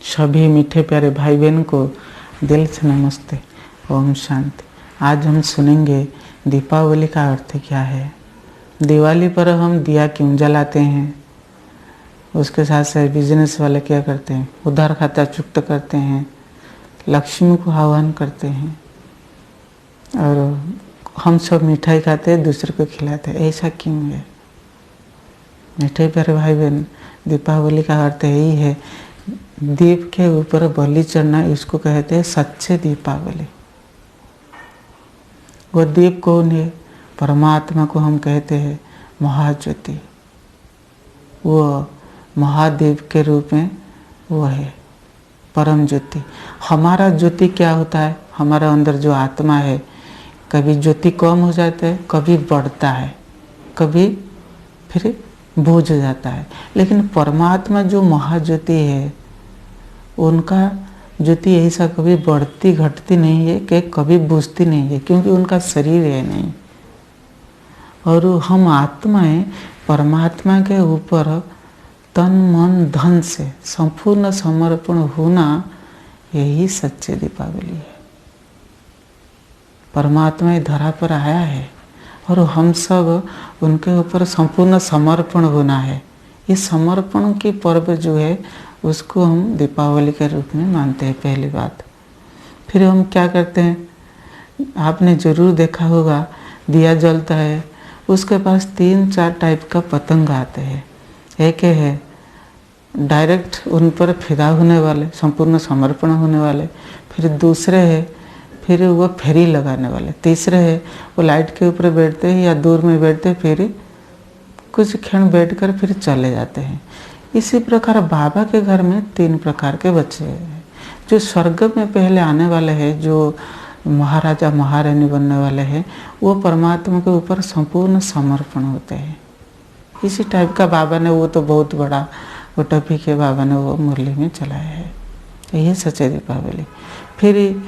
सभी मीठे प्यारे भाई बहन को दिल से नमस्ते। ओम शांति। आज हम सुनेंगे दीपावली का अर्थ क्या है, दिवाली पर हम दिया क्यों जलाते हैं, उसके साथ साथ बिजनेस वाले क्या करते हैं, उधार खाता चुकता करते हैं, लक्ष्मी को आह्वान करते हैं और हम सब मिठाई खाते हैं, दूसरे को खिलाते हैं। ऐसा क्यों है मीठे प्यारे भाई बहन? दीपावली का अर्थ यही है, दीप के ऊपर बलि चढ़ना, इसको कहते हैं सच्चे दीपावली। वो दीप कौन है? परमात्मा को हम कहते हैं महाज्योति। वो महादेव के रूप में वो है परम ज्योति। हमारा ज्योति क्या होता है? हमारा अंदर जो आत्मा है, कभी ज्योति कम हो जाता है, कभी बढ़ता है, कभी फिर बुझ जाता है। लेकिन परमात्मा जो महाज्योति है, उनका ज्योति ऐसा कभी बढ़ती घटती नहीं है कि कभी बुझती नहीं है, क्योंकि उनका शरीर है नहीं। और हम आत्माएं परमात्मा के ऊपर तन मन धन से संपूर्ण समर्पण होना, यही सच्चे दीपावली है। परमात्मा धरा पर आया है और हम सब उनके ऊपर संपूर्ण समर्पण होना है। इस समर्पण की पर्व जो है, उसको हम दीपावली के रूप में मानते हैं, पहली बात। फिर हम क्या करते हैं, आपने ज़रूर देखा होगा, दिया जलता है, उसके पास 3-4 टाइप का पतंग आते हैं। एक है डायरेक्ट उन पर फिदा होने वाले, संपूर्ण समर्पण होने वाले। फिर दूसरे है फिर वो फेरी लगाने वाले। तीसरे है वो लाइट के ऊपर बैठते हैं या दूर में बैठते हैं, फिर कुछ क्षण बैठकर फिर चले जाते हैं। इसी प्रकार बाबा के घर में 3 प्रकार के बच्चे हैं। जो स्वर्ग में पहले आने वाले हैं, जो महाराजा महारानी बनने वाले हैं, वो परमात्मा के ऊपर संपूर्ण समर्पण होते हैं। इसी टाइप का बाबा ने, वो तो बहुत बड़ा वो टपी के बाबा ने वो मुरली में चलाया है। यही सच्चे दीपावली। फिर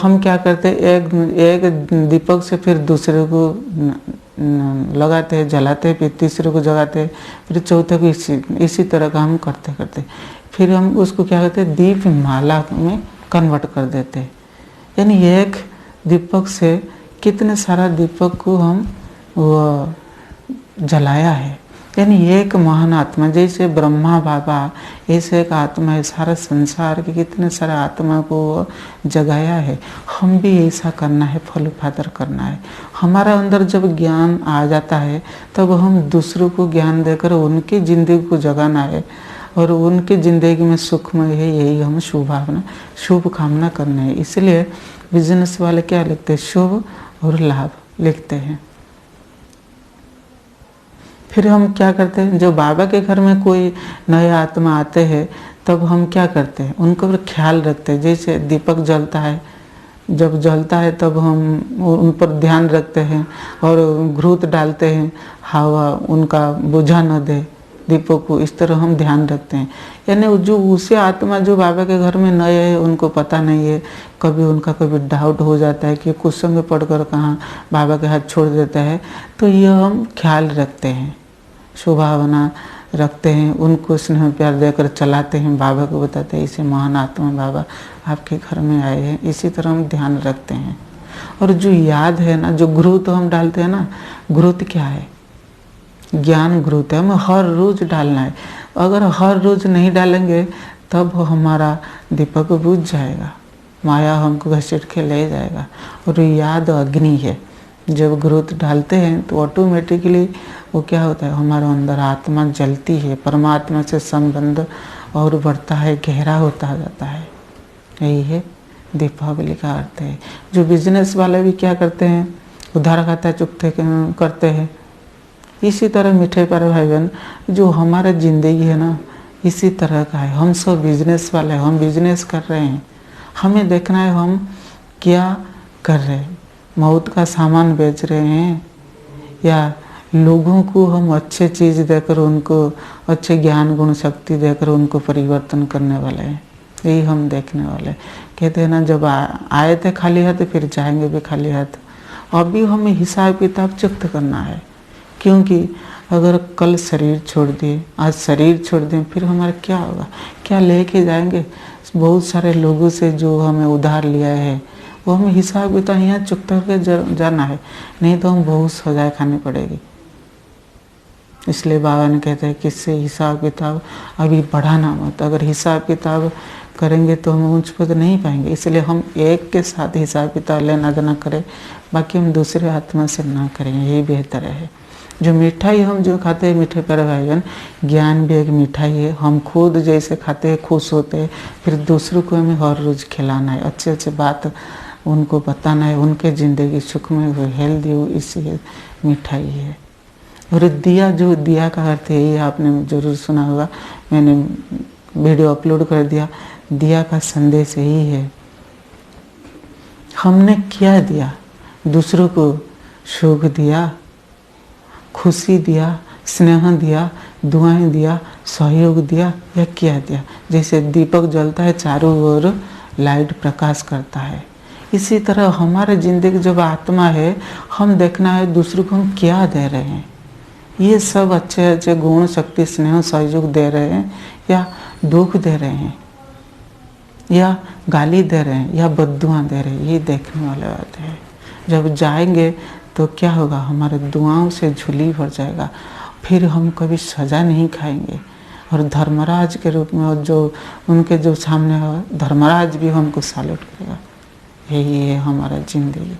हम क्या करते हैं, एक दीपक से फिर दूसरे को लगाते हैं, जलाते हैं, फिर तीसरे को जगाते हैं, फिर चौथे को इसी तरह का हम करते करते फिर हम उसको क्या कहते हैं, दीप माला में कन्वर्ट कर देते हैं। यानी एक दीपक से कितने सारा दीपक को हम वो जलाया है। यानी एक महान आत्मा, जैसे ब्रह्मा बाबा, ऐसे एक आत्मा है, सारा संसार के कितने सारे आत्मा को जगाया है। हम भी ऐसा करना है, फॉलो फादर करना है। हमारा अंदर जब ज्ञान आ जाता है, तब हम दूसरों को ज्ञान देकर उनकी जिंदगी को जगाना है और उनकी जिंदगी में सुखमय है, यही हम शुभ कामना करना है। इसलिए बिजनेस वाले क्या लिखते हैं, शुभ और लाभ लिखते हैं। फिर हम क्या करते हैं, जो बाबा के घर में कोई नए आत्मा आते हैं, तब हम क्या करते हैं, उनको भी ख्याल रखते हैं। जैसे दीपक जलता है, जब जलता है तब हम उन पर ध्यान रखते हैं और घृत डालते हैं, हवा उनका बुझा न दे दीपक को, इस तरह हम ध्यान रखते हैं। यानी जो उसे आत्मा जो बाबा के घर में नए है, उनको पता नहीं है, कभी उनका कभी डाउट हो जाता है कि कुछ समय पढ़कर कहाँ बाबा के हाथ छोड़ देता है, तो यह हम ख्याल रखते हैं, शुभावना रखते हैं, उनको स्नेह प्यार देकर चलाते हैं, बाबा को बताते हैं इसे महान आत्मा बाबा आपके घर में आए हैं। इसी तरह हम ध्यान रखते हैं। और जो याद है ना, जो घृत हम डालते हैं ना, घृत क्या है, ज्ञान घृत है, हमें हर रोज डालना है। अगर हर रोज नहीं डालेंगे तब हमारा दीपक बुझ जाएगा, माया हमको घसीट के ले जाएगा। और याद अग्नि है, जब घृत डालते हैं तो ऑटोमेटिकली वो क्या होता है, हमारे अंदर आत्मा जलती है, परमात्मा से संबंध और बढ़ता है, गहरा होता जाता है। यही है दीपावली का अर्थ है। जो बिजनेस वाले भी क्या करते हैं, उधार खाता चुकते करते हैं। इसी तरह मीठे प्यारे भाई बहन, जो हमारा ज़िंदगी है ना, इसी तरह का है। हम सब बिजनेस वाले हैं, हम बिजनेस कर रहे हैं। हमें देखना है हम क्या कर रहे हैं, मौत का सामान बेच रहे हैं या लोगों को हम अच्छे चीज़ देकर, उनको अच्छे ज्ञान गुण शक्ति देकर उनको परिवर्तन करने वाले हैं। यही हम देखने वाले। कहते हैं ना, जब आए थे खाली हाथ, फिर जाएंगे भी खाली हाथ। अभी हमें हिसाब किताब चुकता करना है क्योंकि अगर कल शरीर छोड़ दिए, आज शरीर छोड़ दें, फिर हमारा क्या होगा, क्या लेके जाएंगे। बहुत सारे लोगों से जो हमें उधार लिया है वो हमें हिसाब किताब यहाँ चुकता करके जाना है, नहीं तो हम बहुत सजाएं खानी पड़ेगी। इसलिए बाबा ने कहते हैं किससे हिसाब किताब अभी बढ़ाना मत, अगर हिसाब किताब करेंगे तो हम ऊंच पद नहीं पाएंगे। इसलिए हम एक के साथ हिसाब किताब लेना देना करें, बाकी हम दूसरे आत्मा से ना करेंगे, यही बेहतर है। जो मिठाई हम जो खाते हैं मीठे प्यारे भाई बहन, ज्ञान भी एक मिठाई है। हम खुद जैसे खाते हैं खुश होते हैं, फिर दूसरों को हमें हर रोज़ खिलाना है, अच्छे अच्छे बात उनको बताना है, उनके ज़िंदगी सुखमय हो, हेल्दी हो, इसी मिठाई है। और दिया, जो दिया का अर्थ है ये आपने ज़रूर सुना होगा, मैंने वीडियो अपलोड कर दिया। दिया का संदेश यही है, हमने क्या दिया, दूसरों को सुख दिया, खुशी दिया, स्नेह दिया, दुआएं दिया, सहयोग दिया, या क्या दिया। जैसे दीपक जलता है चारों ओर लाइट प्रकाश करता है, इसी तरह हमारे ज़िंदगी जब आत्मा है, हम देखना है दूसरों को हम क्या दे रहे हैं। ये सब अच्छे अच्छे गुण, शक्ति, स्नेह, सहयोग दे रहे हैं या दुख दे रहे हैं, या गाली दे रहे हैं या बद्दुआ दे रहे हैं, ये देखने वाली बात है। जब जाएंगे तो क्या होगा, हमारे दुआओं से झोली भर जाएगा, फिर हम कभी सजा नहीं खाएंगे। और धर्मराज के रूप में, और जो उनके जो सामने हो, धर्मराज भी हमको सैल्यूट करेगा। यही है हमारा जिंदगी।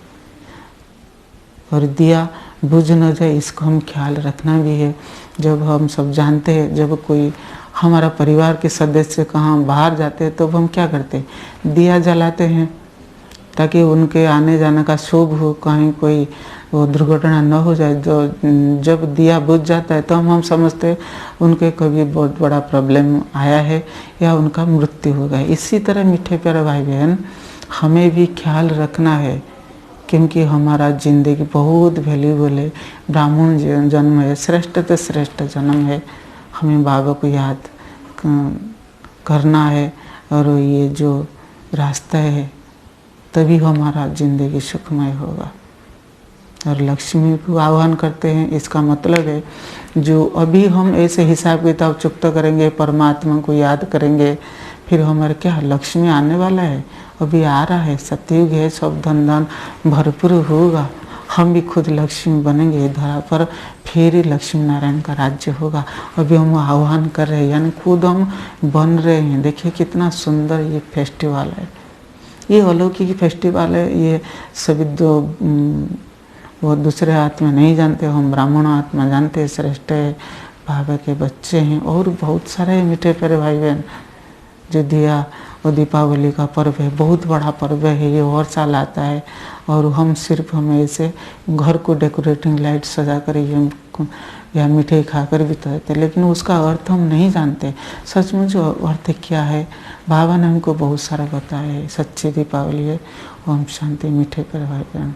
और दिया बुझ न जाए, इसको हम ख्याल रखना भी है। जब हम सब जानते हैं, जब कोई हमारा परिवार के सदस्य कहाँ बाहर जाते हैं तो हम क्या करते हैं, दिया जलाते हैं ताकि उनके आने जाने का शुभ हो, कहीं कोई वो दुर्घटना न हो जाए। जब दिया बुझ जाता है तो हम समझते हैं उनके कभी बहुत बड़ा प्रॉब्लम आया है या उनका मृत्यु हो गया। इसी तरह मीठे प्यारे भाई बहन, हमें भी ख्याल रखना है, क्योंकि हमारा ज़िंदगी बहुत वैल्यूबल है। ब्राह्मण जन्म है, श्रेष्ठ से श्रेष्ठ जन्म है। हमें बाबा को याद करना है, और ये जो रास्ता है तभी हमारा ज़िंदगी सुखमय होगा। और लक्ष्मी को आह्वान करते हैं, इसका मतलब है जो अभी हम ऐसे हिसाब किताब चुकता करेंगे, परमात्मा को याद करेंगे, फिर हमारे क्या लक्ष्मी आने वाला है, अभी आ रहा है, सतयुग है, सब धन धन भरपूर होगा। हम भी खुद लक्ष्मी बनेंगे धरा पर, फिर ही लक्ष्मी नारायण का राज्य होगा। अभी हम आह्वान कर रहे हैं, यानी खुद हम बन रहे हैं। देखिए कितना सुंदर ये फेस्टिवल है, ये अलौकिक फेस्टिवल है। ये सभी वो दूसरे आत्मा नहीं जानते, हम ब्राह्मण आत्मा जानते हैं, श्रेष्ठ है, बाबा के बच्चे हैं। और बहुत सारे मीठे प्यारे भाई बहन, जो दिया और दीपावली का पर्व है, बहुत बड़ा पर्व है, ये हर साल आता है। और हम सिर्फ हमें ऐसे घर को डेकोरेटिंग लाइट सजा कर या मिठाई खाकर बिताते, लेकिन उसका अर्थ हम नहीं जानते। सचमुच अर्थ क्या है, बाबा ने हमको बहुत सारा बताया है। सच्ची दीपावली है। ओम शांति मीठे प्यारे भाई बहन।